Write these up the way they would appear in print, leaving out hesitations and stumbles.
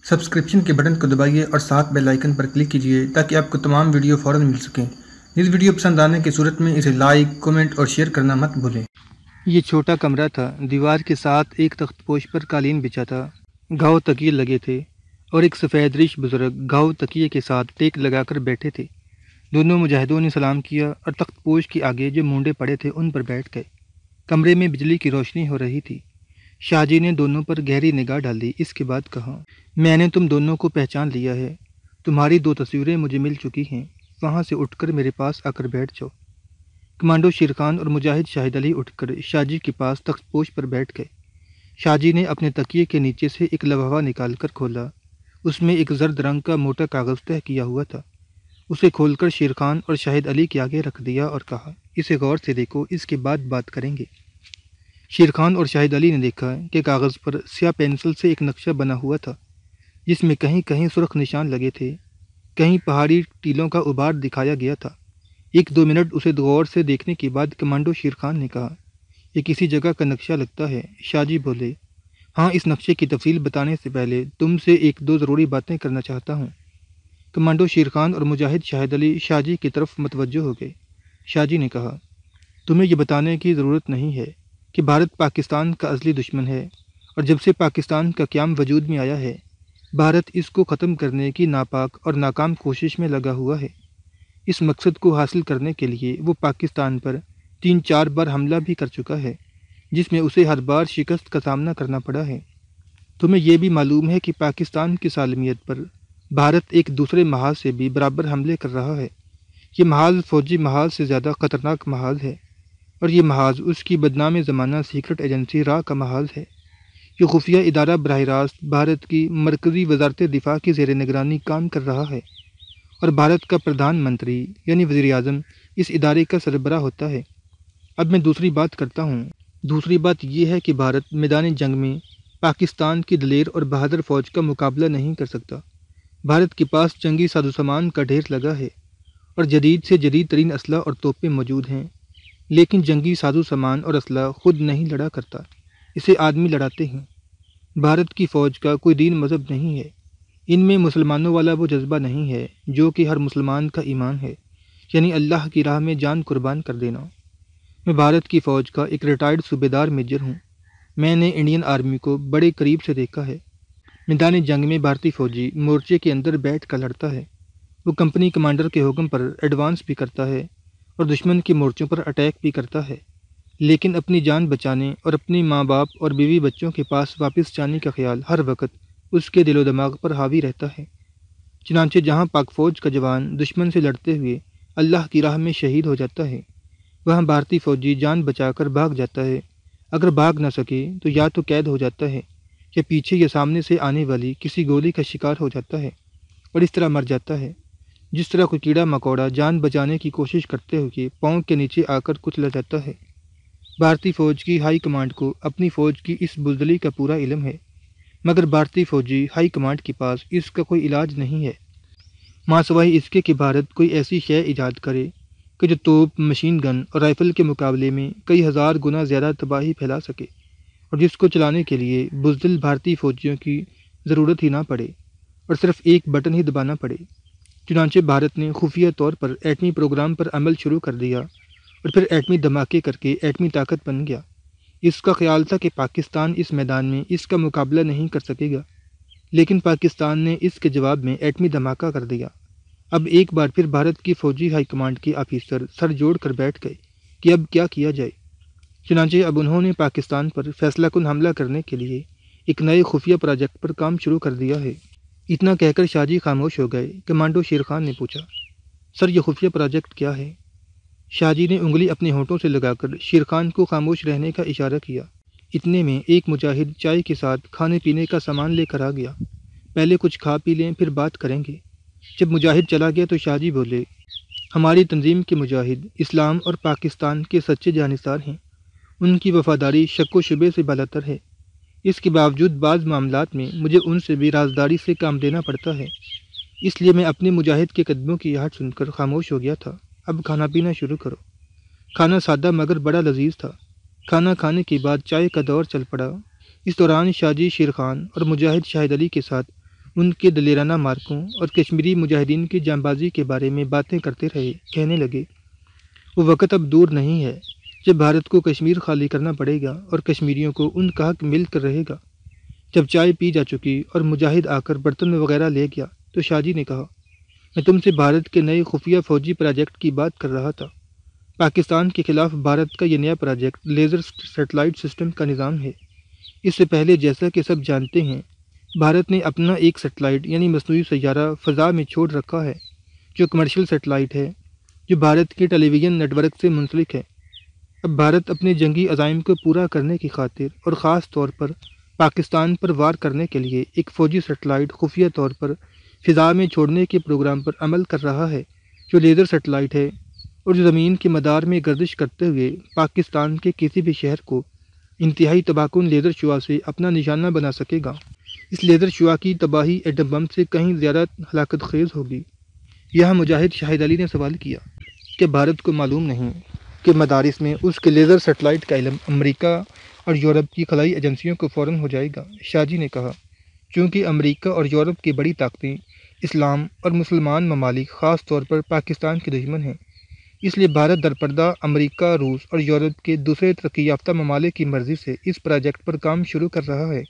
Subscription کے button کو دبائیے اور ساتھ بیل آئیکن پر کلک کیجیے تاکہ آپ کو تمام ویڈیو فوراً مل سکیں۔ اس ویڈیو پسند آنے کی صورت میں اسے لائک، کمنٹ اور شیئر کرنا مت بھولیں۔ یہ چھوٹا کمرہ تھا۔ دیوار کے ساتھ ایک تخت پوش پر قالین بچھا تھا، گھاؤ تکیے لگے تھے اور ایک سفید ریش بزرگ گھاؤ تکیے کے ساتھ ٹیک لگا کر بیٹھے تھے۔ دونوں مجاہدوں نے سلام کیا اور تخت پوش کے آگے جو مونڈے پڑے تھے ان پر بیٹھ گئے۔ کمرے میں بجلی کی روشنی ہو رہی تھی۔ شاہ جی نے دونوں پر گہری نگاہ ڈال دی۔ اس کے بعد کہا، میں نے تم دونوں کو پہچان لیا ہے۔ تمہاری 2 تصویریں مجھے مل چکی ہیں۔ وہاں سے اٹھ کر میرے پاس آ کر بیٹھ جاؤ۔ کمانڈو شیر خان اور مجاہد شاہد علی اٹھ کر شاہ جی کے پاس تخت پوش پر بیٹھ گئے۔ شاہ جی نے اپنے تکیے کے نیچے سے ایک لفافہ نکال کر کھولا۔ اس میں ایک زرد رنگ کا موٹا کاغذ تہہ کیا ہوا تھا۔ اسے کھول کر شیر خان اور شاہد علی کے آگے رکھ دیا اور کہا، اسے غور سے دیکھو، اس کے بعد بات کریں گے۔ شیر خان اور شاہد علی نے دیکھا کہ کاغذ پر سیاہ پینسل سے ایک نقشہ بنا ہوا تھا، جس میں کہیں کہیں سرخ نشان لگے تھے، کہیں پہاڑی ٹیلوں کا غبار دکھایا گیا تھا۔ 1-2 منٹ اسے غور سے دیکھنے کے بعد کمانڈو شیر خان نے کہا، یہ کسی جگہ کا نقشہ لگتا ہے۔ شاہ جی بولے، ہاں، اس نقشے کی تفصیل بتانے سے پہلے تم سے 1-2 ضروری باتیں کرنا چاہتا ہوں۔ کمانڈو شیر خان اور مجاہد شاہد علی شاہ جی کی طرف متوجہ ہو گئے۔ شاہ جی نے کہا، تمہیں یہ بتانے کی ضرورت نہیں ہے کہ بھارت پاکستان کا ازلی دشمن ہے، اور جب سے پاکستان کا قیام وجود میں آیا ہے، بھارت اس کو ختم کرنے کی ناپاک اور ناکام کوشش میں لگا ہوا ہے۔ اس مقصد کو حاصل کرنے کے لیے وہ پاکستان پر 3-4 بار حملہ بھی کر چکا ہے، جس میں اسے ہر بار شکست کا سامنا کرنا پڑا ہے۔ تمہیں یہ بھی معلوم ہے کہ پاکستان کی سالمیت پر بھارت ایک دوسرے محاذ سے بھی برابر حملے کر رہا ہے۔ یہ محاذ فوجی محاذ سے زیادہ خطرناک محاذ ہے، اور یہ محاذ اس کی بدنام زمانہ سیکرٹ ایجنسی را کا محاذ ہے۔ یہ خفیہ ادارہ براہ راست بھارت کی مرکزی وزارت دفاع کی زیر نگرانی کام کر رہا ہے، اور بھارت کا پردھان منتری یعنی وزیر اعظم اس ادارے کا سربراہ ہوتا ہے۔ اب میں دوسری بات کرتا ہوں۔ دوسری بات یہ ہے کہ بھارت میدان جنگ میں پاکستان کی دلیر اور بہادر فوج کا مقابلہ نہیں کر سکتا۔ بھارت کے پاس جنگی سازوسامان کا ڈھیر لگا ہے، اور جدید سے جدید ترین اسلحہ اور توپیں موجود ہیں، لیکن جنگی سازوسامان اور اسلحہ خود نہیں لڑا کرتا، اسے آدمی لڑاتے ہیں۔ بھارت کی فوج کا کوئی دین مذہب نہیں ہے، ان میں مسلمانوں والا وہ جذبہ نہیں ہے جو کہ ہر مسلمان کا ایمان ہے، یعنی اللہ کی راہ میں جان قربان کر دینا۔ میں بھارت کی فوج کا ایک ریٹائرڈ صوبیدار میجر ہوں۔ میں نے انڈین آرمی کو بڑے قریب سے دیکھا ہے۔ میدان جنگ میں بھارتی فوجی مورچے کے اندر بیٹھ کر لڑتا ہے۔ وہ کمپنی کمانڈر کے حکم پر ایڈوانس بھی کرتا ہے اور دشمن کے مورچوں پر اٹیک بھی کرتا ہے، لیکن اپنی جان بچانے اور اپنی ماں باپ اور بیوی بچوں کے پاس واپس جانے کا خیال ہر وقت اس کے دل و دماغ پر حاوی رہتا ہے۔ چنانچہ جہاں پاک فوج کا جوان دشمن سے لڑتے ہوئے اللہ کی راہ میں شہید ہو جاتا ہے، وہاں بھارتی فوجی جان بچا کر بھاگ جاتا ہے۔ اگر بھاگ نہ سکے تو یا تو قید ہو جاتا ہے، یا پیچھے یا سامنے سے آنے والی کسی گولی کا شکار ہو جاتا ہے اور اس طرح مر جاتا ہے، جس طرح کوئی کیڑا مکوڑا جان بچانے کی کوشش کرتے ہوئے پاؤں کے نیچے آ کر کچلا جاتا ہے۔ بھارتی فوج کی ہائی کمانڈ کو اپنی فوج کی اس بزدلی کا پورا علم ہے، مگر بھارتی فوجی ہائی کمانڈ کے پاس اس کا کوئی علاج نہیں ہے، ماں سوائے اس کے کہ بھارت کوئی ایسی شے ایجاد کرے کہ جو توپ، مشین گن اور رائفل کے مقابلے میں کئی ہزار گنا زیادہ تباہی پھیلا سکے، اور جس کو چلانے کے لیے بزدل بھارتی فوجیوں کی ضرورت ہی نہ پڑے اور صرف ایک بٹن ہی دبانا پڑے۔ چنانچہ بھارت نے خفیہ طور پر ایٹمی پروگرام پر عمل شروع کر دیا اور پھر ایٹمی دھماکے کر کے ایٹمی طاقت بن گیا۔ اس کا خیال تھا کہ پاکستان اس میدان میں اس کا مقابلہ نہیں کر سکے گا، لیکن پاکستان نے اس کے جواب میں ایٹمی دھماکہ کر دیا۔ اب ایک بار پھر بھارت کی فوجی ہائی کمانڈ کے آفیسر سر جوڑ کر بیٹھ گئے کہ اب کیا کیا جائے۔ چنانچہ اب انہوں نے پاکستان پر فیصلہ کن حملہ کرنے کے لیے ایک نئے خفیہ پروجیکٹ پر کام شروع کر دیا ہے۔ اتنا کہہ کر شاہ جی خاموش ہو گئے۔ کمانڈو شیر خان نے پوچھا، سر یہ خفیہ پروجیکٹ کیا ہے؟ شاہ جی نے انگلی اپنے ہونٹوں سے لگا کر شیر خان کو خاموش رہنے کا اشارہ کیا۔ اتنے میں ایک مجاہد چائے کے ساتھ کھانے پینے کا سامان لے کر آ گیا۔ پہلے کچھ کھا پی لیں پھر بات کریں گے۔ جب مجاہد چلا گیا تو شاہ جی بولے، ہماری تنظیم کے مجاہد اسلام اور پاکستان کے سچے جانثار ہیں، ان کی وفاداری شک و شبے سے بالاتر ہے، اس کے باوجود بعض معاملات میں مجھے ان سے بھی رازداری سے کام لینا پڑتا ہے، اس لیے میں اپنے مجاہد کے قدموں کی آہٹ سن کر خاموش ہو گیا تھا۔ اب کھانا پینا شروع کرو۔ کھانا سادہ مگر بڑا لذیذ تھا۔ کھانا کھانے کے بعد چائے کا دور چل پڑا۔ اس دوران شاہ جی شیر خان اور مجاہد شاہد علی کے ساتھ ان کے دلیرانہ مارکوں اور کشمیری مجاہدین کی جانبازی کے بارے میں باتیں کرتے رہے۔ کہنے لگے، وہ وقت اب دور نہیں ہے جب بھارت کو کشمیر خالی کرنا پڑے گا اور کشمیریوں کو ان کا حق مل کر رہے گا۔ جب چائے پی جا چکی اور مجاہد آ کر برتن وغیرہ لے گیا تو شاہ جی نے کہا، میں تم سے بھارت کے نئے خفیہ فوجی پروجیکٹ کی بات کر رہا تھا۔ پاکستان کے خلاف بھارت کا یہ نیا پروجیکٹ لیزر سیٹلائٹ سسٹم کا نظام ہے۔ اس سے پہلے جیسا کہ سب جانتے ہیں، بھارت نے اپنا ایک سیٹلائٹ یعنی مصنوعی سیارہ فضا میں چھوڑ رکھا ہے، جو کمرشل سیٹلائٹ ہے، جو بھارت کے ٹیلی ویژن نیٹ ورک سے منسلک ہے۔ اب بھارت اپنے جنگی عزائم کو پورا کرنے کی خاطر اور خاص طور پر پاکستان پر وار کرنے کے لیے ایک فوجی سیٹلائٹ خفیہ طور پر فضا میں چھوڑنے کے پروگرام پر عمل کر رہا ہے، جو لیزر سیٹلائٹ ہے اور جو زمین کے مدار میں گردش کرتے ہوئے پاکستان کے کسی بھی شہر کو انتہائی تباہ کن لیزر شعاع سے اپنا نشانہ بنا سکے گا۔ اس لیزر شعاع کی تباہی ایٹم بم سے کہیں زیادہ ہلاکت خیز ہوگی۔ یہاں مجاہد شاہد علی نے سوال کیا کہ بھارت کو معلوم نہیں کہ مدارس میں اس کے لیزر سیٹلائٹ کا علم امریکہ اور یورپ کی خلائی ایجنسیوں کو فوراً ہو جائے گا۔ شاہ جی نے کہا، چونکہ امریکہ اور یورپ کی بڑی طاقتیں اسلام اور مسلمان ممالک خاص طور پر پاکستان کے دشمن ہیں، اس لیے بھارت درپردہ امریکہ، روس اور یورپ کے دوسرے ترقی یافتہ ممالک کی مرضی سے اس پروجیکٹ پر کام شروع کر رہا ہے۔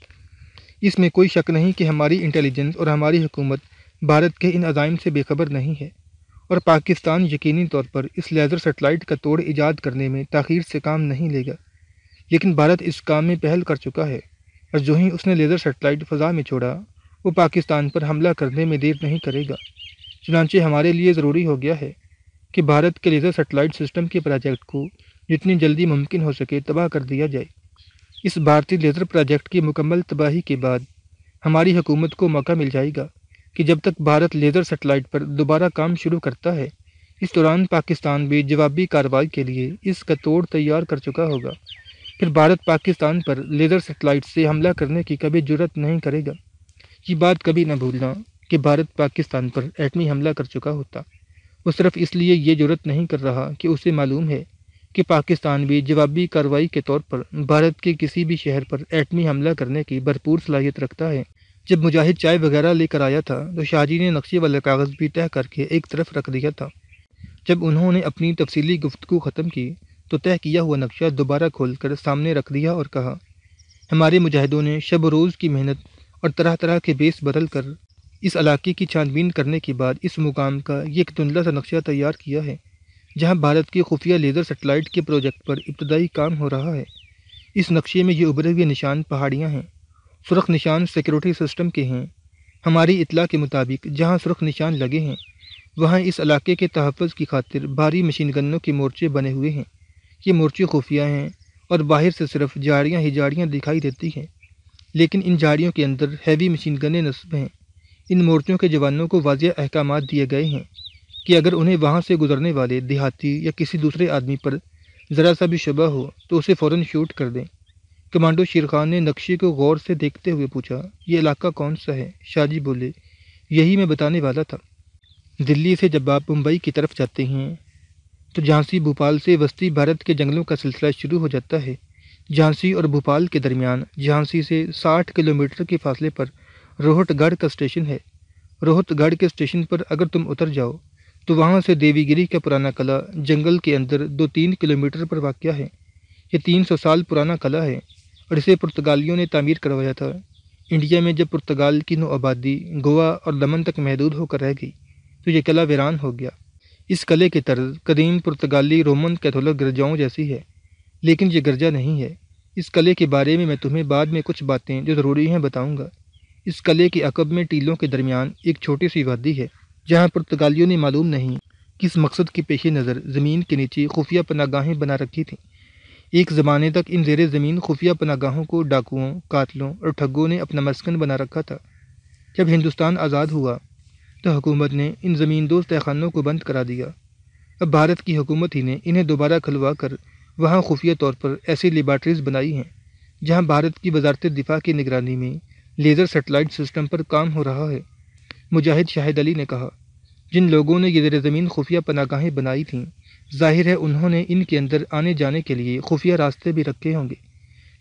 اس میں کوئی شک نہیں کہ ہماری انٹیلیجنس اور ہماری حکومت بھارت کے ان عزائم سے بے خبر نہیں ہے، اور پاکستان یقینی طور پر اس لیزر سیٹلائٹ کا توڑ ایجاد کرنے میں تاخیر سے کام نہیں لے گا۔ لیکن بھارت اس کام میں پہل کر چکا ہے، اور جو ہی اس نے لیزر سیٹلائٹ فضا میں چھوڑا، وہ پاکستان پر حملہ کرنے میں دیر نہیں کرے گا۔ چنانچہ ہمارے لیے ضروری ہو گیا ہے کہ بھارت کے لیزر سیٹلائٹ سسٹم کے پروجیکٹ کو جتنی جلدی ممکن ہو سکے تباہ کر دیا جائے۔ اس بھارتی لیزر پروجیکٹ کی مکمل تباہی کے بعد ہماری حکومت کو موقع مل جائے گا کہ جب تک بھارت لیزر سیٹلائٹ پر دوبارہ کام شروع کرتا ہے، اس دوران پاکستان بھی جوابی کارروائی کے لیے اس کا توڑ تیار کر چکا ہوگا۔ پھر بھارت پاکستان پر لیزر سیٹلائٹ سے حملہ کرنے کی کبھی جرات نہیں کرے گا۔ یہ بات کبھی نہ بھولنا کہ بھارت پاکستان پر ایٹمی حملہ کر چکا ہوتا۔ وہ صرف اس لیے یہ جرات نہیں کر رہا کہ اسے معلوم ہے کہ پاکستان بھی جوابی کارروائی کے طور پر بھارت کے کسی بھی شہر پر ایٹمی حملہ کرنے کی بھرپور صلاحیت رکھتا ہے۔ جب مجاہد چائے وغیرہ لے کر آیا تھا تو شاہ جی نے نقشے والا کاغذ بھی طے کر کے ایک طرف رکھ دیا تھا۔ جب انہوں نے اپنی تفصیلی گفتگو ختم کی تو طے کیا ہوا نقشہ دوبارہ کھول کر سامنے رکھ دیا اور کہا، ہمارے مجاہدوں نے شب و روز کی محنت اور طرح طرح کے بیس بدل کر اس علاقے کی چھان بین کرنے کے بعد اس مقام کا یہ ایک دھندلا سا نقشہ تیار کیا ہے جہاں بھارت کی خفیہ لیزر سیٹلائٹ کے پروجیکٹ پر ابتدائی کام ہو رہا ہے۔ اس نقشے میں یہ ابھرے ہوئے نشان پہاڑیاں ہیں۔ سرخ نشان سیکیورٹی سسٹم کے ہیں۔ ہماری اطلاع کے مطابق جہاں سرخ نشان لگے ہیں وہاں اس علاقے کے تحفظ کی خاطر بھاری مشین گنوں کے مورچے بنے ہوئے ہیں۔ یہ مورچے خفیہ ہیں اور باہر سے صرف جھاڑیاں ہی جھاڑیاں دکھائی دیتی ہیں، لیکن ان جھاڑیوں کے اندر ہیوی مشین گنیں نصب ہیں۔ ان مورچوں کے جوانوں کو واضح احکامات دیے گئے ہیں کہ اگر انہیں وہاں سے گزرنے والے دیہاتی یا کسی دوسرے آدمی پر ذرا سا بھی شبہ ہو تو اسے فوراً شوٹ کر دیں۔ کمانڈو شیر خان نے نقشے کو غور سے دیکھتے ہوئے پوچھا، یہ علاقہ کون سا ہے؟ شاہ جی بولے، یہی میں بتانے والا تھا۔ دلی سے جب آپ ممبئی کی طرف جاتے ہیں تو جھانسی بھوپال سے وسطی بھارت کے جنگلوں کا سلسلہ شروع ہو جاتا ہے۔ جھانسی اور بھوپال کے درمیان جھانسی سے 60 کلومیٹر کے فاصلے پر روہٹ گڑھ کا اسٹیشن ہے۔ روہت گڑھ کے اسٹیشن پر اگر تم اتر جاؤ تو وہاں سے دیوی گری کا پرانا قلعہ جنگل کے اندر 2-3 کلومیٹر پر واقع ہے۔ یہ 300 سال پرانا قلعہ ہے اور اسے پرتگالیوں نے تعمیر کروایا تھا۔ انڈیا میں جب پرتگال کی نو آبادی گوا اور دمن تک محدود ہو کر رہ گئی تو یہ قلعہ ویران ہو گیا۔ اس قلعے کی طرز قدیم پرتگالی رومن کیتھولک گرجاؤں جیسی ہے، لیکن یہ گرجا نہیں ہے۔ اس قلعے کے بارے میں تمہیں بعد میں کچھ باتیں جو ضروری ہیں بتاؤں گا۔ اس قلعے کے عقب میں ٹیلوں کے درمیان ایک چھوٹی سی وادی ہے جہاں پرتگالیوں نے معلوم نہیں کس مقصد کے پیش نظر زمین کے نیچے خفیہ پناہ گاہیں بنا رکھی تھیں۔ ایک زمانے تک ان زیر زمین خفیہ پناہ گاہوں کو ڈاکوؤں، قاتلوں اور ٹھگوں نے اپنا مسکن بنا رکھا تھا۔ جب ہندوستان آزاد ہوا تو حکومت نے ان زمین دوز تہہ خانوں کو بند کرا دیا۔ اب بھارت کی حکومت ہی نے انہیں دوبارہ کھلوا کر وہاں خفیہ طور پر ایسی لیبارٹریز بنائی ہیں جہاں بھارت کی وزارت دفاع کی نگرانی میں لیزر سیٹلائٹ سسٹم پر کام ہو رہا ہے۔ مجاہد شاہد علی نے کہا، جن لوگوں نے یہ زیر زمین خفیہ پناہ گاہیں بنائی تھیں ظاہر ہے انہوں نے ان کے اندر آنے جانے کے لیے خفیہ راستے بھی رکھے ہوں گے۔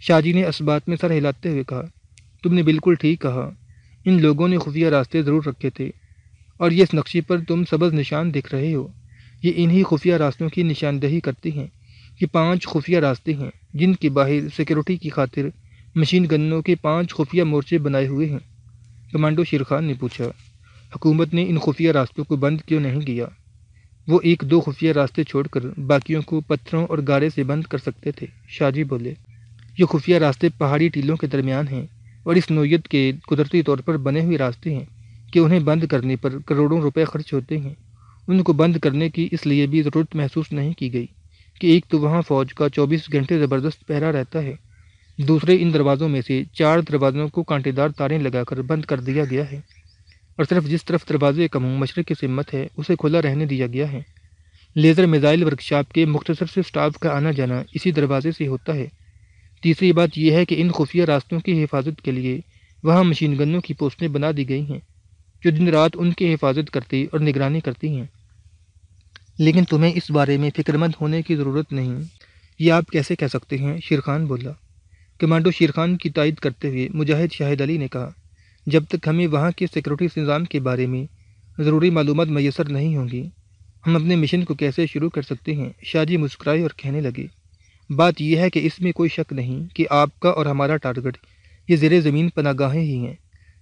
شاہ جی نے اس بات میں سر ہلاتے ہوئے کہا، تم نے بالکل ٹھیک کہا، ان لوگوں نے خفیہ راستے ضرور رکھے تھے، اور یہ اس نقشے پر تم سبز نشان دیکھ رہے ہو، یہ انہی خفیہ راستوں کی نشاندہی کرتی ہیں۔ یہ 5 خفیہ راستے ہیں جن کے باہر سیکورٹی کی خاطر مشین گنوں کے 5 خفیہ مورچے بنائے ہوئے ہیں۔ کمانڈو شیرخان نے پوچھا، حکومت نے ان خفیہ راستوں کو بند کیوں نہیں کیا؟ وہ 1-2 خفیہ راستے چھوڑ کر باقیوں کو پتھروں اور گارے سے بند کر سکتے تھے، شاہ جی بولے۔ یہ خفیہ راستے پہاڑی ٹیلوں کے درمیان ہیں اور اس نوعیت کے قدرتی طور پر بنے ہوئے راستے ہیں کہ انہیں بند کرنے پر کروڑوں روپے خرچ ہوتے ہیں۔ ان کو بند کرنے کی اس لیے بھی ضرورت محسوس نہیں کی گئی کہ ایک تو وہاں فوج کا 24 گھنٹے زبردست پہرا رہتا ہے، دوسرے ان دروازوں میں سے 4 دروازوں کو کانٹے دار تاریں لگا کر بند کر دیا گیا ہے، اور صرف جس طرف دروازے کا منہ مشرق کی سمت ہے اسے کھلا رہنے دیا گیا ہے۔ لیزر میزائل ورکشاپ کے مختصر سے سٹاف کا آنا جانا اسی دروازے سے ہوتا ہے۔ تیسری بات یہ ہے کہ ان خفیہ راستوں کی حفاظت کے لیے وہاں مشین گنوں کی پوسٹیں بنا دی گئی ہیں جو دن رات ان کی حفاظت کرتی اور نگرانی کرتی ہیں۔ لیکن تمہیں اس بارے میں فکر مند ہونے کی ضرورت نہیں۔ یہ آپ کیسے کہہ سکتے ہیں؟ شیرخان بولا۔ کمانڈو شیرخان کی تائید کرتے ہوئے مجاہد شاہد علی نے کہا، جب تک ہمیں وہاں کے سیکورٹی نظام کے بارے میں ضروری معلومات میسر نہیں ہوں گی، ہم اپنے مشن کو کیسے شروع کر سکتے ہیں؟ شاہ جی مسکرائے اور کہنے لگے، بات یہ ہے کہ اس میں کوئی شک نہیں کہ آپ کا اور ہمارا ٹارگٹ یہ زیر زمین پناہ گاہیں ہی ہیں،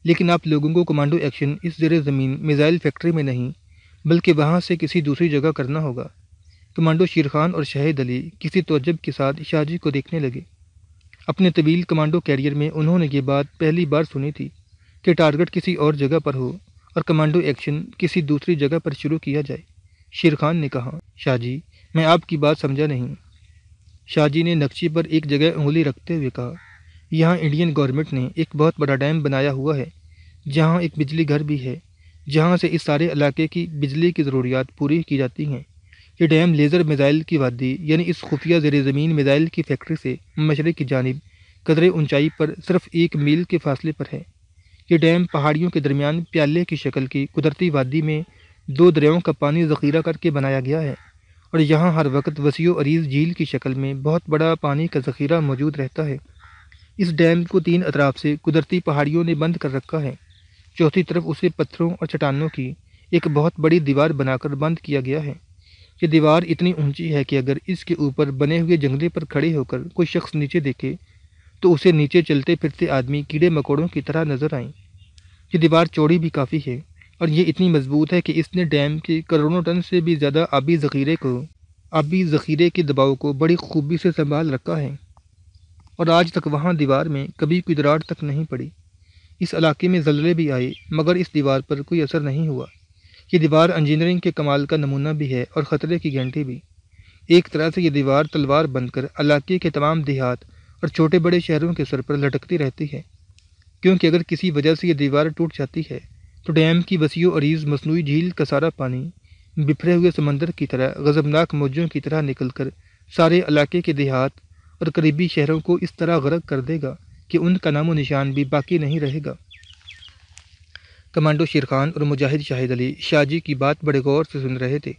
لیکن آپ لوگوں کو کمانڈو ایکشن اس زیر زمین میزائل فیکٹری میں نہیں بلکہ وہاں سے کسی دوسری جگہ کرنا ہوگا۔ کمانڈو شیرخان اور شاہد علی کسی تعجب کے ساتھ شاہ جی کو دیکھنے لگے۔ اپنے طویل کمانڈو کیریئر میں انہوں نے یہ بات پہلی بار سنی تھی کہ ٹارگٹ کسی اور جگہ پر ہو اور کمانڈو ایکشن کسی دوسری جگہ پر شروع کیا جائے۔ شیرخان نے کہا، شاہ جی میں آپ کی بات سمجھا نہیں۔ شاہ جی نے نقشے پر ایک جگہ انگلی رکھتے ہوئے کہا، یہاں انڈین گورنمنٹ نے ایک بہت بڑا ڈیم بنایا ہوا ہے جہاں ایک بجلی گھر بھی ہے جہاں سے اس سارے علاقے کی بجلی کی ضروریات پوری کی جاتی ہیں۔ یہ ڈیم لیزر میزائل کی وادی یعنی اس خفیہ زیر زمین میزائل کی فیکٹری سے مشرق کی جانب قدرے اونچائی پر صرف 1 میل کے فاصلے پر ہے۔ یہ ڈیم پہاڑیوں کے درمیان پیالے کی شکل کی قدرتی وادی میں 2 دریاؤں کا پانی ذخیرہ کر کے بنایا گیا ہے، اور یہاں ہر وقت وسیع و عریض جھیل کی شکل میں بہت بڑا پانی کا ذخیرہ موجود رہتا ہے۔ اس ڈیم کو 3 اطراف سے قدرتی پہاڑیوں نے بند کر رکھا ہے، چوتھی طرف اسے پتھروں اور چٹانوں کی ایک بہت بڑی دیوار بنا کر بند کیا گیا ہے۔ یہ دیوار اتنی اونچی ہے کہ اگر اس کے اوپر بنے ہوئے جنگلے پر کھڑے ہو کر کوئی شخص نیچے دیکھے تو اسے نیچے چلتے پھرتے آدمی کیڑے مکوڑوں کی طرح نظر آئیں۔ یہ دیوار چوڑی بھی کافی ہے اور یہ اتنی مضبوط ہے کہ اس نے ڈیم کے کروڑوں ٹن سے بھی زیادہ آبی ذخیرے کے دباؤ کو بڑی خوبی سے سنبھال رکھا ہے، اور آج تک وہاں دیوار میں کبھی کوئی دراڑ تک نہیں پڑی۔ اس علاقے میں زلزلے بھی آئے مگر اس دیوار پر کوئی اثر نہیں ہوا۔ یہ دیوار انجینئرنگ کے کمال کا نمونہ بھی ہے اور خطرے کی گھنٹی بھی۔ ایک طرح سے یہ دیوار تلوار بن کر علاقے کے تمام دیہات اور چھوٹے بڑے شہروں کے سر پر لٹکتی رہتی ہے، کیونکہ اگر کسی وجہ سے یہ دیوار ٹوٹ جاتی ہے تو ڈیم کی وسیع و عریض مصنوعی جھیل کا سارا پانی بکھرے ہوئے سمندر کی طرح غضبناک موجوں کی طرح نکل کر سارے علاقے کے دیہات اور قریبی شہروں کو اس طرح غرق کر دے گا کہ ان کا نام و نشان بھی باقی نہیں رہے گا۔ کمانڈو شیرخان اور مجاہد شاہد علی شاہ جی کی بات بڑے غور سے سن رہے تھے،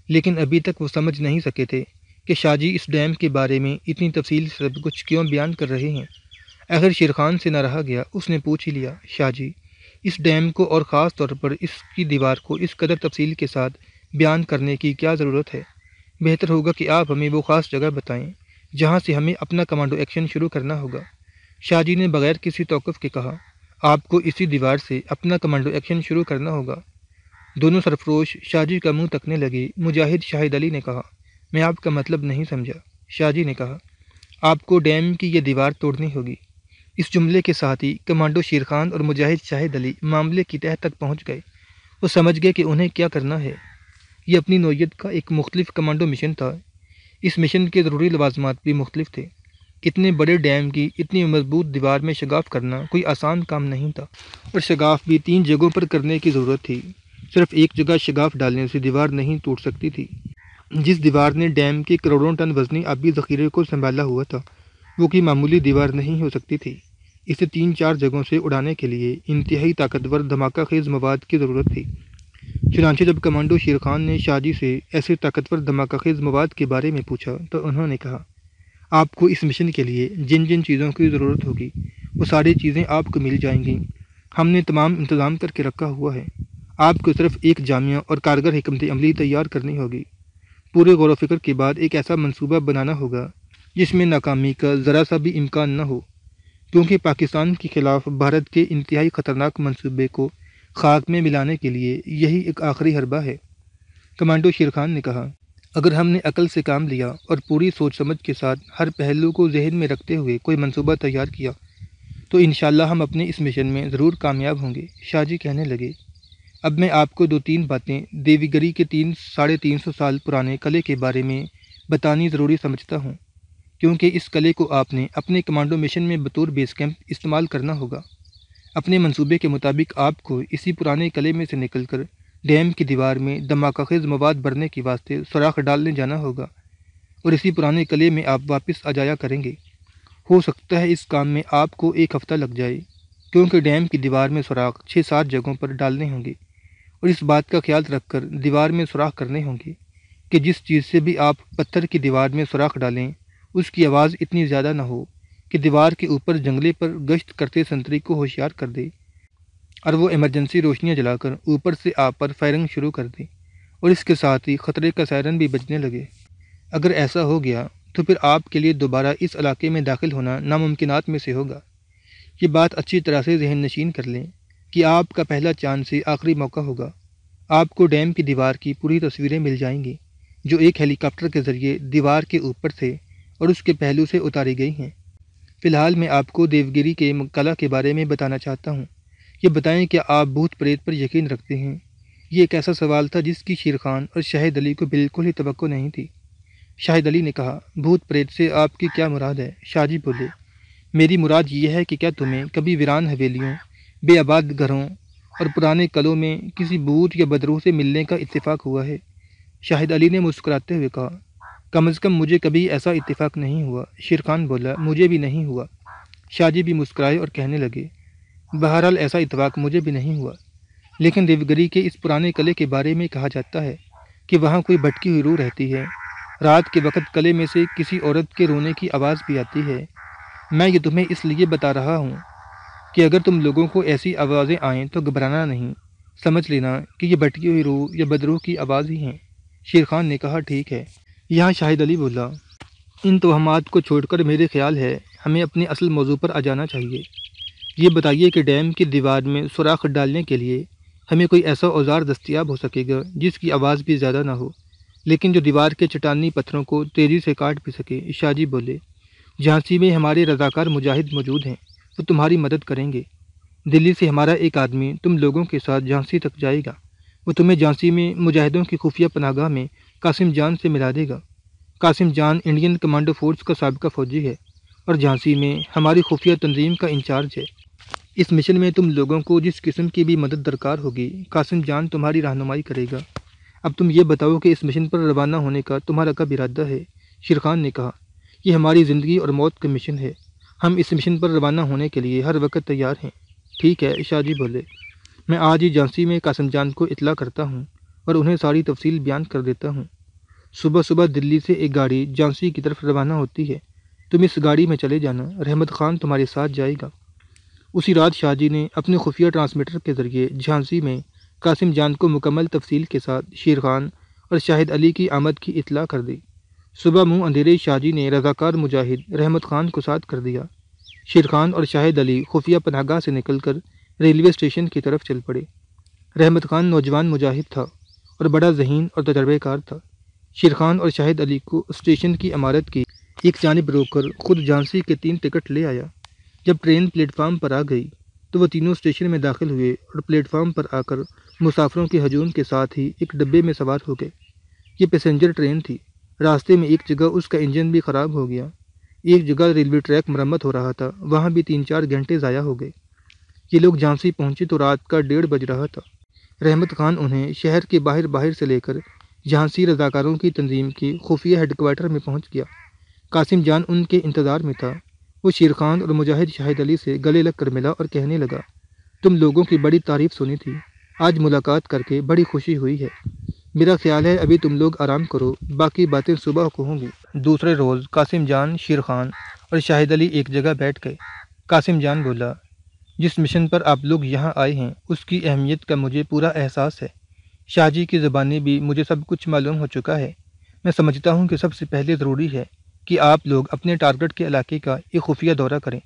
لیکن ابھی تک وہ سمجھ نہیں سکے تھے کہ شاہ جی اس ڈیم کے بارے میں اتنی تفصیل سے سب کچھ کیوں بیان کر رہے ہیں۔ آخر شیرخان سے نہ رہا گیا، اس نے پوچھ ہی لیا، شاہ جی اس ڈیم کو اور خاص طور پر اس کی دیوار کو اس قدر تفصیل کے ساتھ بیان کرنے کی کیا ضرورت ہے؟ بہتر ہوگا کہ آپ ہمیں وہ خاص جگہ بتائیں جہاں سے ہمیں اپنا کمانڈو ایکشن شروع کرنا ہوگا۔ شاہ جی نے بغیر کسی توقف کے کہا، آپ کو اسی دیوار سے اپنا کمانڈو ایکشن شروع کرنا ہوگا۔ دونوں سرفروش شاہ جی کا منہ تکنے لگے۔ مجاہد شاہد علی نے کہا، میں آپ کا مطلب نہیں سمجھا۔ شاہ جی نے کہا، آپ کو ڈیم کی یہ دیوار توڑنی ہوگی۔ اس جملے کے ساتھ ہی کمانڈو شیرخان اور مجاہد شاہد علی معاملے کی تہہ تک پہنچ گئے۔ وہ سمجھ گئے کہ انہیں کیا کرنا ہے۔ یہ اپنی نوعیت کا ایک مختلف کمانڈو مشن تھا۔ اس مشن کے ضروری لوازمات بھی مختلف تھے۔ اتنے بڑے ڈیم کی اتنی مضبوط دیوار میں شگاف کرنا کوئی آسان کام نہیں تھا، اور شگاف بھی 3 جگہوں پر کرنے کی ضرورت تھی۔ صرف ایک جگہ شگاف ڈالنے سے دیوار نہیں ٹوٹ سکتی تھی۔ جس دیوار نے ڈیم کے کروڑوں ٹن وزنی آبی ذخیرے کو سنبھالا ہوا تھا وہ کوئی معمولی دیوار نہیں ہو سکتی تھی۔ اسے 3-4 جگہوں سے اڑانے کے لیے انتہائی طاقتور دھماکہ خیز مواد کی ضرورت تھی۔ چنانچہ جب کمانڈو شیرخان نے شاہ جی سے ایسے طاقتور دھماکہ خیز مواد کے بارے میں پوچھا تو انہوں نے کہا، آپ کو اس مشن کے لیے جن جن چیزوں کی ضرورت ہوگی وہ ساری چیزیں آپ کو مل جائیں گی۔ ہم نے تمام انتظام کر کے رکھا ہوا ہے، آپ کو صرف ایک جامع اور کارگر حکمت عملی تیار کرنی ہوگی۔ پورے غور و فکر کے بعد ایک ایسا منصوبہ بنانا ہوگا جس میں ناکامی کا ذرا سا بھی امکان نہ ہو، کیونکہ پاکستان کے خلاف بھارت کے انتہائی خطرناک منصوبے کو خاک میں ملانے کے لیے یہی ایک آخری حربہ ہے۔ کمانڈو شیر خان نے کہا، اگر ہم نے عقل سے کام لیا اور پوری سوچ سمجھ کے ساتھ ہر پہلو کو ذہن میں رکھتے ہوئے کوئی منصوبہ تیار کیا تو انشاءاللہ ہم اپنے اس مشن میں ضرور کامیاب ہوں گے۔ شاہ جی کہنے لگے، اب میں آپ کو 2-3 باتیں دیوی گری کے 300-350 سال پرانے قلعے کے بارے میں بتانی ضروری سمجھتا ہوں، کیونکہ اس قلعے کو آپ نے اپنے کمانڈو مشن میں بطور بیس کیمپ استعمال کرنا ہوگا۔ اپنے منصوبے کے مطابق آپ کو اسی پرانے قلعے میں سے نکل کر ڈیم کی دیوار میں دھماکہ خیز مواد بھرنے کے واسطے سوراخ ڈالنے جانا ہوگا، اور اسی پرانے قلعے میں آپ واپس آ جایا کریں گے۔ ہو سکتا ہے اس کام میں آپ کو 1 ہفتہ لگ جائے، کیونکہ ڈیم کی دیوار میں سوراخ 6-7 جگہوں پر ڈالنے ہوں گے، اور اس بات کا خیال رکھ کر دیوار میں سوراخ کرنے ہوں گے کہ جس چیز سے بھی آپ پتھر کی دیوار میں سوراخ ڈالیں اس کی آواز اتنی زیادہ نہ ہو کہ دیوار کے اوپر جنگلے پر گشت کرتے سنتری کو ہوشیار کر دے، اور وہ ایمرجنسی روشنیاں جلا کر اوپر سے آپ پر فائرنگ شروع کر دے، اور اس کے ساتھ ہی خطرے کا سائرن بھی بجنے لگے۔ اگر ایسا ہو گیا تو پھر آپ کے لیے دوبارہ اس علاقے میں داخل ہونا ناممکنات میں سے ہوگا۔ یہ بات اچھی طرح سے ذہن نشین کر لیں کہ آپ کا پہلا چاند سے آخری موقع ہوگا۔ آپ کو ڈیم کی دیوار کی پوری تصویریں مل جائیں گی جو ایک ہیلی کاپٹر کے ذریعے دیوار کے اوپر سے اور اس کے پہلو سے اتاری گئی ہیں۔ فی الحال میں آپ کو دیوگری کے قلعہ کے بارے میں بتانا چاہتا ہوں۔ یہ بتائیں کہ آپ بھوت پریت پر یقین رکھتے ہیں؟ یہ ایک ایسا سوال تھا جس کی شیر خان اور شاہد علی کو بالکل ہی توقع نہیں تھی۔ شاہد علی نے کہا، بھوت پریت سے آپ کی کیا مراد ہے؟ شاہ جی بولے، میری مراد یہ ہے کہ کیا تمہیں کبھی ویران حویلیوں، بے آباد گھروں اور پرانے قلعوں میں کسی بھوت یا بدروح سے ملنے کا اتفاق ہوا ہے؟ شاہد علی نے مسکراتے ہوئے کہا، کم از کم مجھے کبھی ایسا اتفاق نہیں ہوا۔ شیر خان بولا، مجھے بھی نہیں ہوا۔ شاہ جی بھی مسکرائے اور کہنے لگے، بہرحال ایسا اتفاق مجھے بھی نہیں ہوا، لیکن دیوگری کے اس پرانے قلعے کے بارے میں کہا جاتا ہے کہ وہاں کوئی بھٹکی ہوئی روح رہتی ہے۔ رات کے وقت قلعے میں سے کسی عورت کے رونے کی آواز بھی آتی ہے۔ میں یہ تمہیں اس لیے بتا رہا ہوں کہ اگر تم لوگوں کو ایسی آوازیں آئیں تو گھبرانا نہیں، سمجھ لینا کہ یہ بھٹکی ہوئی روح یا بدروح کی آواز ہی ہیں۔ شیر خان نے کہا، ٹھیک ہے۔ یہاں شاہد علی بولا، ان توہمات کو چھوڑ کر میرے خیال ہے ہمیں اپنے اصل موضوع پر آ جانا چاہیے۔ یہ بتائیے کہ ڈیم کی دیوار میں سوراخ ڈالنے کے لیے ہمیں کوئی ایسا اوزار دستیاب ہو سکے گا جس کی آواز بھی زیادہ نہ ہو، لیکن جو دیوار کے چٹانی پتھروں کو تیزی سے کاٹ بھی سکے؟ شاہ جی بولے، جھانسی میں ہمارے رضاکار مجاہد موجود ہیں، وہ تمہاری مدد کریں گے۔ دلی سے ہمارا ایک آدمی تم لوگوں کے ساتھ جھانسی تک جائے گا، وہ تمہیں جھانسی میں مجاہدوں کی خفیہ پناہ گاہ میں قاسم جان سے ملا دے گا۔ Qasim Jan Indian commando force کا سابقہ فوجی ہے اور جھانسی میں ہماری خفیہ تنظیم کا انچارج ہے۔ اس مشن میں تم لوگوں کو جس قسم کی بھی مدد درکار ہوگی قاسم جان تمہاری رہنمائی کرے گا۔ اب تم یہ بتاؤ کہ اس مشن پر روانہ ہونے کا تمہارا کب ارادہ ہے؟ شیر خان نے کہا، یہ ہماری زندگی اور موت کا مشن ہے، ہم اس مشن پر روانہ ہونے کے لیے ہر وقت تیار ہیں۔ ٹھیک ہے، شاہ جی بولے، میں آج ہی جھانسی میں قاسم جان کو اطلاع کرتا ہوں اور انہیں ساری تفصیل بیان کر دیتا ہوں۔ صبح صبح دلی سے ایک گاڑی جھانسی کی طرف روانہ ہوتی ہے، تم اس گاڑی میں چلے جانا، رحمت خان تمہارے ساتھ جائے گا۔ اسی رات شاہ جی نے اپنے خفیہ ٹرانسمیٹر کے ذریعے جھانسی میں قاسم جان کو مکمل تفصیل کے ساتھ شیر خان اور شاہد علی کی آمد کی اطلاع کر دی۔ صبح منہ اندھیرے شاہ جی نے رضاکار مجاہد رحمت خان کو ساتھ کر دیا۔ شیر خان اور شاہد علی خفیہ پناہ گاہ سے نکل کر ریلوے اسٹیشن کی طرف چل پڑے۔ رحمت خان نوجوان مجاہد تھا اور بڑا ذہین اور تجربہ کار تھا۔ شیر خان اور شاہد علی کو اسٹیشن کی عمارت کی ایک جانب روک کر خود جھانسی کے 3 ٹکٹ لے آیا۔ جب ٹرین پلیٹ فارم پر آ گئی تو وہ تینوں اسٹیشن میں داخل ہوئے اور پلیٹ فارم پر آ کر مسافروں کے ہجوم کے ساتھ ہی ایک ڈبے میں سوار ہو گئے۔ یہ پیسنجر ٹرین تھی۔ راستے میں ایک جگہ اس کا انجن بھی خراب ہو گیا۔ ایک جگہ ریلوے ٹریک مرمت ہو رہا تھا، وہاں بھی 3-4 گھنٹے ضائع ہو گئے۔ یہ لوگ جھانسی پہنچے تو رات کا 1:30 بج رہا تھا۔ رحمت خان انہیں شہر کے باہر سے لے کر جھانسی رضاکاروں کی تنظیم کی خفیہ ہیڈ کوارٹر میں پہنچ گیا۔ قاسم جان ان کے انتظار میں تھا۔ وہ شیر خان اور مجاہد شاہد علی سے گلے لگ کر ملا اور کہنے لگا، تم لوگوں کی بڑی تعریف سنی تھی، آج ملاقات کر کے بڑی خوشی ہوئی ہے۔ میرا خیال ہے ابھی تم لوگ آرام کرو، باقی باتیں صبح کو ہوں گی۔ دوسرے روز قاسم جان، شیر خان اور شاہد علی ایک جگہ بیٹھ گئے۔ قاسم جان بولا، جس مشن پر آپ لوگ یہاں آئے ہیں اس کی اہمیت کا مجھے پورا احساس ہے۔ شاہ جی کی زبانی بھی مجھے سب کچھ معلوم ہو چکا ہے۔ میں سمجھتا ہوں کہ سب سے پہلے ضروری ہے کہ آپ لوگ اپنے ٹارگٹ کے علاقے کا ایک خفیہ دورہ کریں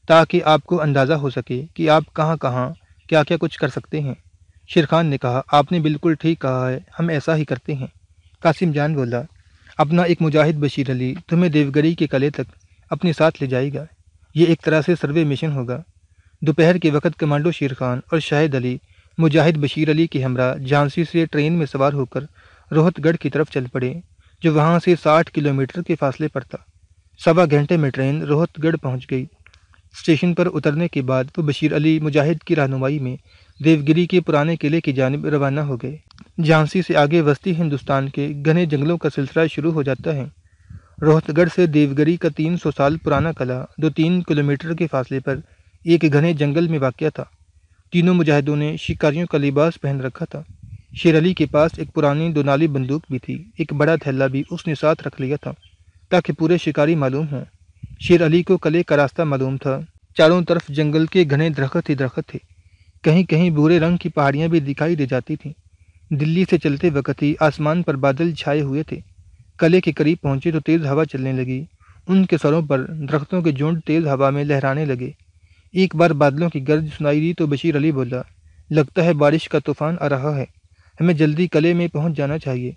تاکہ آپ کو اندازہ ہو سکے کہ آپ کہاں کہاں کیا کیا کچھ کر سکتے ہیں۔ شیر خان نے کہا، آپ نے بالکل ٹھیک کہا ہے، ہم ایسا ہی کرتے ہیں۔ قاسم جان بولا، اپنا ایک مجاہد بشیر علی تمہیں دیوگری کے قلعے تک اپنے ساتھ لے جائے گا۔ یہ ایک طرح سے سروے مشن ہوگا۔ دوپہر کے وقت کمانڈو شیر خان اور شاہد علی مجاہد بشیر علی کے ہمراہ جھانسی سے ٹرین میں سوار ہو کر روہت گڑھ کی طرف چل پڑے، جو وہاں سے 60 کلومیٹر کے فاصلے پر تھا۔ 1.25 گھنٹے میں ٹرین روہت گڑھ پہنچ گئی۔ اسٹیشن پر اترنے کے بعد وہ بشیر علی مجاہد کی رہنمائی میں دیوگری کے پرانے قلعے کی جانب روانہ ہو گئے۔ جھانسی سے آگے وسطی ہندوستان کے گھنے جنگلوں کا سلسلہ شروع ہو جاتا ہے۔ روہت گڑھ سے دیوگری کا 300 سال پرانا قلعہ 2-3 کلومیٹر کے فاصلے پر ایک گھنے جنگل میں واقع تھا۔ تینوں مجاہدوں نے شکاریوں کا لباس پہن رکھا تھا۔ شیر علی کے پاس ایک پرانی 2 نالی بندوق بھی تھی۔ ایک بڑا تھیلا بھی اس نے ساتھ رکھ لیا تھا تاکہ پورے شکاری معلوم ہوں۔ شیر علی کو قلعے کا راستہ معلوم تھا۔ چاروں طرف جنگل کے گھنے درخت ہی درخت تھے۔ کہیں کہیں بھورے رنگ کی پہاڑیاں بھی دکھائی دے جاتی تھیں۔ دلی سے چلتے وقت ہی آسمان پر بادل چھائے ہوئے تھے۔ قلعے کے قریب پہنچے تو تیز ہوا چلنے لگی۔ ان کے سروں پر درختوں کے جھنڈ تیز ہوا میں لہرانے لگے۔ ایک بار بادلوں کی گرج سنائی دی تو بشیر علی بولا، لگتا ہے بارش کا طوفان آ رہا ہے، ہمیں جلدی قلعے میں پہنچ جانا چاہیے۔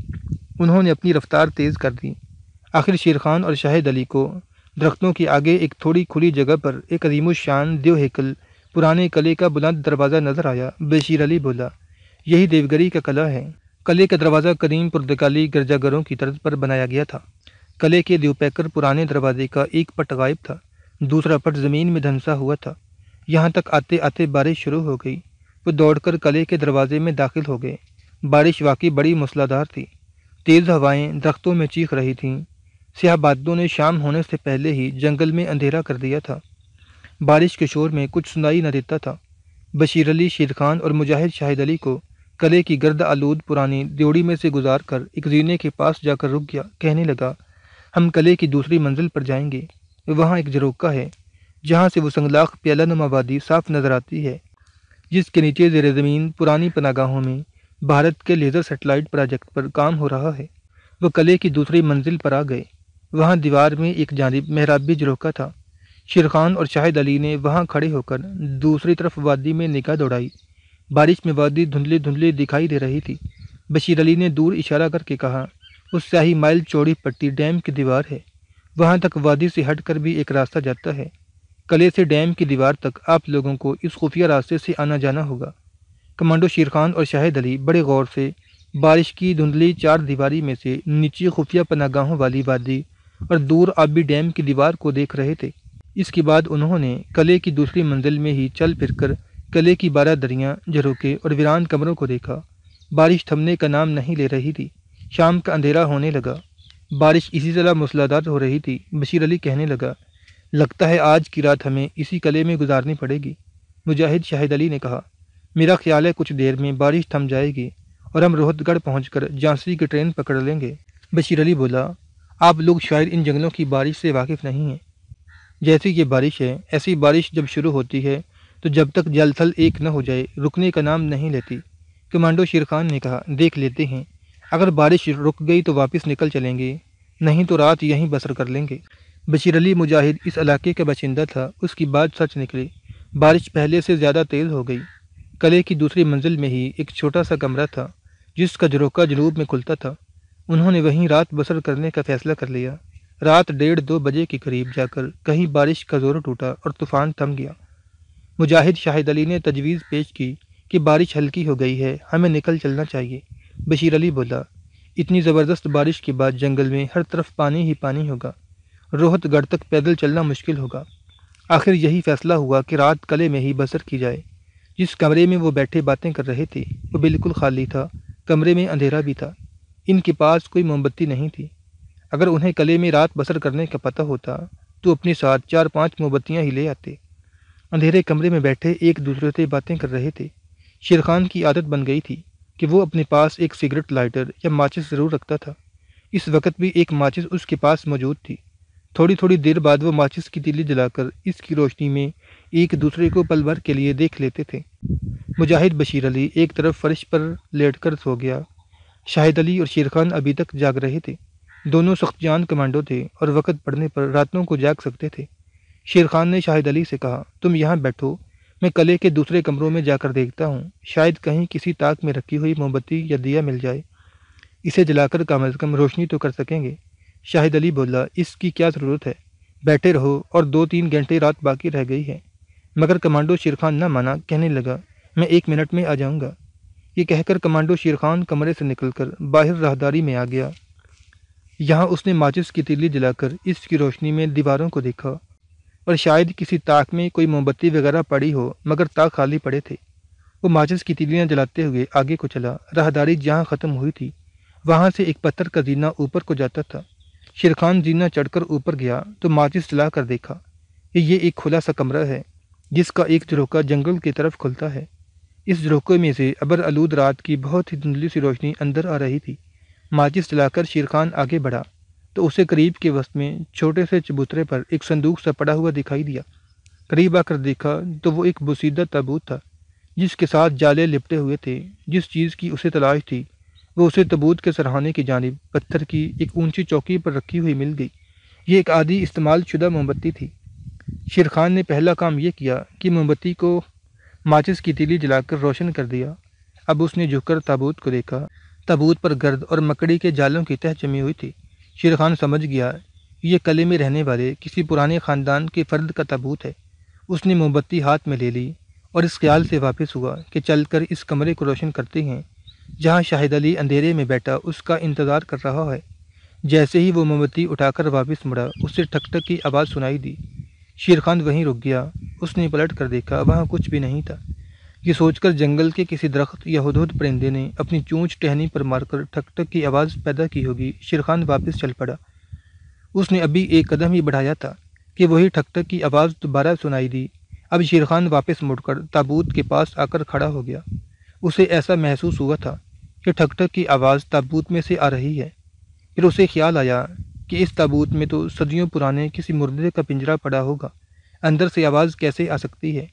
انہوں نے اپنی رفتار تیز کر دی۔ آخر شیر خان اور شاہد علی کو درختوں کے آگے ایک تھوڑی کھلی جگہ پر ایک عظیم الشان دیو ہیکل پرانے قلعے کا بلند دروازہ نظر آیا۔ بشیر علی بولا، یہی دیوگری کا قلعہ ہے۔ قلعے کا دروازہ قدیم پرتگالی گرجا گھروں کی طرز پر بنایا گیا تھا۔ قلعے کے دیوپیکر پرانے دروازے کا ایک پٹ غائب تھا، دوسرا پٹ زمین میں دھنسا ہوا تھا۔ یہاں تک آتے آتے بارش شروع ہو گئی۔ وہ دوڑ کر قلعے کے دروازے میں داخل ہو گئے۔ بارش واقعی بڑی موسلادھار تھی۔ تیز ہوائیں درختوں میں چیخ رہی تھیں۔ سیاہ بادلوں نے شام ہونے سے پہلے ہی جنگل میں اندھیرا کر دیا تھا۔ بارش کے شور میں کچھ سنائی نہ دیتا تھا۔ بشیر علی، شیر خان اور مجاہد شاہد علی کو قلعے کی گرد آلود پرانی دیوڑی میں سے گزار کر ایک زینے کے پاس جا کر رک گیا۔ کہنے لگا، ہم قلعے کی دوسری منزل پر جائیں گے۔ وہاں ایک جھروکا ہے جہاں سے وہ سنگلاخ پیالہ نما وادی صاف نظر آتی ہے، جس کے نیچے زیر زمین پرانی پناہگاہوں میں بھارت کے لیزر سیٹلائٹ پروجیکٹ پر کام ہو رہا ہے۔ وہ قلعے کی دوسری منزل پر آ گئے۔ وہاں دیوار میں ایک جانب محرابی جھروکا تھا۔ شیر خان اور شاہد علی نے وہاں کھڑے ہو کر دوسری طرف وادی میں نگاہ دوڑائی۔ بارش میں وادی دھندلی دھندلی دکھائی دے رہی تھی۔ بشیر علی نے دور اشارہ کر کے کہا، اس سیاہی مائل چوڑی پٹی ڈیم کی دیوار ہے، وہاں تک وادی سے ہٹ کر بھی ایک راستہ جاتا ہے۔ قلعے سے ڈیم کی دیوار تک آپ لوگوں کو اس خفیہ راستے سے آنا جانا ہوگا۔ کمانڈو شیر خان اور شاہد علی بڑے غور سے بارش کی دھندلی 4 دیواری میں سے نیچی خفیہ پناہگاہوں والی وادی اور دور آبی ڈیم کی دیوار کو دیکھ رہے تھے۔ اس کے بعد انہوں نے قلعے کی دوسری منزل میں ہی چل پھر کر قلعے کی 12 دریاں، جھروکے اور ویران کمروں کو دیکھا۔ بارش تھمنے کا نام نہیں لے رہی تھی۔ شام کا اندھیرا ہونے لگا۔ بارش اسی طرح موسلادھار ہو رہی تھی۔ بشیر علی کہنے لگا، لگتا ہے آج کی رات ہمیں اسی قلعے میں گزارنی پڑے گی۔ مجاہد شاہد علی نے کہا، میرا خیال ہے کچھ دیر میں بارش تھم جائے گی اور ہم روہت گڑھ پہنچ کر جھانسی کی ٹرین پکڑ لیں گے۔ بشیر علی بولا، آپ لوگ شاید ان جنگلوں کی بارش سے واقف نہیں ہیں۔ جیسی یہ بارش ہے، ایسی بارش جب شروع ہوتی ہے تو جب تک جل تھل ایک نہ ہو جائے رکنے کا نام نہیں لیتی۔ کمانڈو شیر خان نے کہا، دیکھ لیتے ہیں، اگر بارش رک گئی تو واپس نکل چلیں گے، نہیں تو رات یہیں بسر کر لیں گے۔ بشیر علی مجاہد اس علاقے کا باشندہ تھا۔ اس کی بات سچ نکلی۔ بارش پہلے سے زیادہ تیز ہو گئی۔ قلعے کی دوسری منزل میں ہی ایک چھوٹا سا کمرہ تھا جس کا جھروکا جنوب میں کھلتا تھا۔ انہوں نے وہیں رات بسر کرنے کا فیصلہ کر لیا۔ رات 1:30-2 بجے کے قریب جا کر کہیں بارش کا زور ٹوٹا اور طوفان تھم گیا۔ مجاہد شاہد علی نے تجویز پیش کی کہ بارش ہلکی ہو گئی ہے، ہمیں نکل چلنا چاہیے۔ بشیر علی بولا، اتنی زبردست بارش کے بعد جنگل میں ہر طرف پانی ہی پانی ہوگا، روہت گڑھ تک پیدل چلنا مشکل ہوگا۔ آخر یہی فیصلہ ہوا کہ رات قلعے میں ہی بسر کی جائے۔ جس کمرے میں وہ بیٹھے باتیں کر رہے تھے وہ بالکل خالی تھا۔ کمرے میں اندھیرا بھی تھا۔ ان کے پاس کوئی موم بتی نہیں تھی۔ اگر انہیں قلعے میں رات بسر کرنے کا پتہ ہوتا تو اپنے ساتھ 4-5 موم بتیاں ہی لے آتے۔ اندھیرے کمرے میں بیٹھے ایک دوسرے سے باتیں کر رہے تھے۔ شیر خان کی عادت بن گئی تھی کہ وہ اپنے پاس ایک سگریٹ لائٹر یا ماچس ضرور رکھتا تھا۔ اس وقت بھی ایک ماچس اس کے پاس موجود تھی۔ تھوڑی تھوڑی دیر بعد وہ ماچس کی تیلی جلا کر اس کی روشنی میں ایک دوسرے کو پل بھر کے لیے دیکھ لیتے تھے۔ مجاہد بشیر علی ایک طرف فرش پر لیٹ کر سو گیا۔ شاہد علی اور شیر خان ابھی تک جاگ رہے تھے۔ دونوں سخت جان کمانڈو تھے اور وقت پڑنے پر راتوں کو جاگ سکتے تھے۔ شیر خان نے شاہد علی سے کہا، تم یہاں بیٹھو، میں قلعے کے دوسرے کمروں میں جا کر دیکھتا ہوں، شاید کہیں کسی طاق میں رکھی ہوئی موم بتی یا دیا مل جائے، اسے جلا کر کم از کم روشنی تو کر سکیں گے۔ شاہد علی بولا، اس کی کیا ضرورت ہے، بیٹھے رہو، اور 2-3 گھنٹے رات باقی رہ گئی ہے۔ مگر کمانڈو شیر خان نہ مانا، کہنے لگا، میں 1 منٹ میں آ جاؤں گا۔ یہ کہہ کر کمانڈو شیر خان کمرے سے نکل کر باہر راہداری میں آ گیا۔ یہاں اس نے ماچس کی تیلی جلا کر اس کی روشنی میں دیواروں کو دیکھا، اور شاید کسی طاق میں کوئی موم بتی وغیرہ پڑی ہو، مگر طاق خالی پڑے تھے۔ وہ ماچس کی تیلیاں جلاتے ہوئے آگے کو چلا۔ راہداری جہاں ختم ہوئی تھی وہاں سے ایک پتھر کا زینہ اوپر کو جاتا تھا۔ شیر خان زینہ چڑھ کر اوپر گیا تو ماچس جلا کر دیکھا کہ یہ ایک کھلا سا کمرہ ہے جس کا ایک جھروکا جنگل کی طرف کھلتا ہے۔ اس جھروکے میں سے ابر آلود رات کی بہت ہی دھندلی سی روشنی اندر آ رہی تھی۔ ماچس جلا کر شیر خان آگے بڑھا تو اسے قریب کے وسط میں چھوٹے سے چبوترے پر ایک صندوق سا پڑا ہوا دکھائی دیا۔ قریب آ کر دیکھا تو وہ ایک بوسیدہ تابوت تھا جس کے ساتھ جالے لپٹے ہوئے تھے۔ جس چیز کی اسے تلاش تھی وہ اسے تابوت کے سرہانے کی جانب پتھر کی ایک اونچی چوکی پر رکھی ہوئی مل گئی۔ یہ ایک عادی استعمال شدہ موم بتی تھی۔ شیر خان نے پہلا کام یہ کیا کہ موم بتی کو ماچس کی تیلی جلا کر روشن کر دیا۔ اب اس نے جھک کر تابوت کو دیکھا۔ تابوت پر گرد اور مکڑی کے جالوں کی تہ جمی ہوئی تھی۔ شیر خان سمجھ گیا یہ قلعے میں رہنے والے کسی پرانے خاندان کے فرد کا تابوت ہے۔ اس نے موم بتی ہاتھ میں لے لی اور اس خیال سے واپس ہوا کہ چل کر اس کمرے کو روشن کرتے ہیں جہاں شاہد علی اندھیرے میں بیٹھا اس کا انتظار کر رہا ہے۔ جیسے ہی وہ موم بتی اٹھا کر واپس مڑا، اسے ٹھک ٹھک کی آواز سنائی دی۔ شیر خان وہیں رک گیا۔ اس نے پلٹ کر دیکھا، وہاں کچھ بھی نہیں تھا۔ یہ سوچ کر جنگل کے کسی درخت یا ہدہد پرندے نے اپنی چونچ ٹہنی پر مار کر ٹھک ٹھک کی آواز پیدا کی ہوگی، شیر خان واپس چل پڑا۔ اس نے ابھی ایک قدم ہی بڑھایا تھا کہ وہی ٹھک ٹھک کی آواز دوبارہ سنائی دی۔ اب شیر خان واپس مڑ کر تابوت کے پاس آ کر کھڑا ہو گیا۔ اسے ایسا محسوس ہوا تھا کہ ٹھک ٹھک کی آواز تابوت میں سے آ رہی ہے۔ پھر اسے خیال آیا کہ اس تابوت میں تو صدیوں پرانے کسی مردے کا پنجرا پڑا ہوگا، اندر سے آواز کیسے آ سکتی ہے؟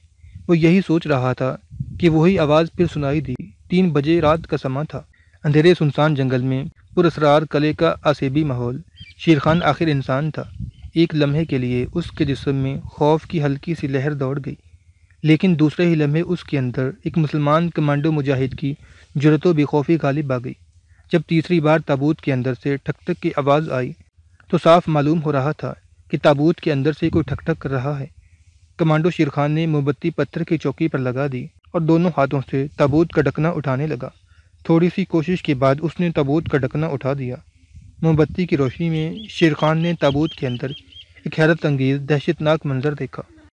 وہ یہی سوچ رہا تھا کہ وہی آواز پھر سنائی دی۔ 3 بجے رات کا سماں تھا۔ اندھیرے سنسان جنگل میں پراسرار قلعے کا آسیبی ماحول۔ شیر خان آخر انسان تھا۔ ایک لمحے کے لیے اس کے جسم میں خوف کی ہلکی سی لہر دوڑ گئی، لیکن دوسرے ہی لمحے اس کے اندر ایک مسلمان کمانڈو مجاہد کی جرأت و بے خوفی غالب آ گئی۔ جب تیسری بار تابوت کے اندر سے ٹھک ٹھک کی آواز آئی تو صاف معلوم ہو رہا تھا کہ تابوت کے اندر سے کوئی ٹھک ٹھک کر رہا ہے۔ کمانڈو شیر خان نے موم بتی پتھر کی چوکی پر لگا دی اور دونوں ہاتھوں سے تابوت کا ڈھکنا اٹھانے لگا۔ تھوڑی سی کوشش کے بعد اس نے تابوت کا ڈھکنا اٹھا دیا۔ موم بتی کی روشنی میں شیر خان نے تابوت کے اندر ایک حیرت انگیز دہشت ناک منظر دیکھا۔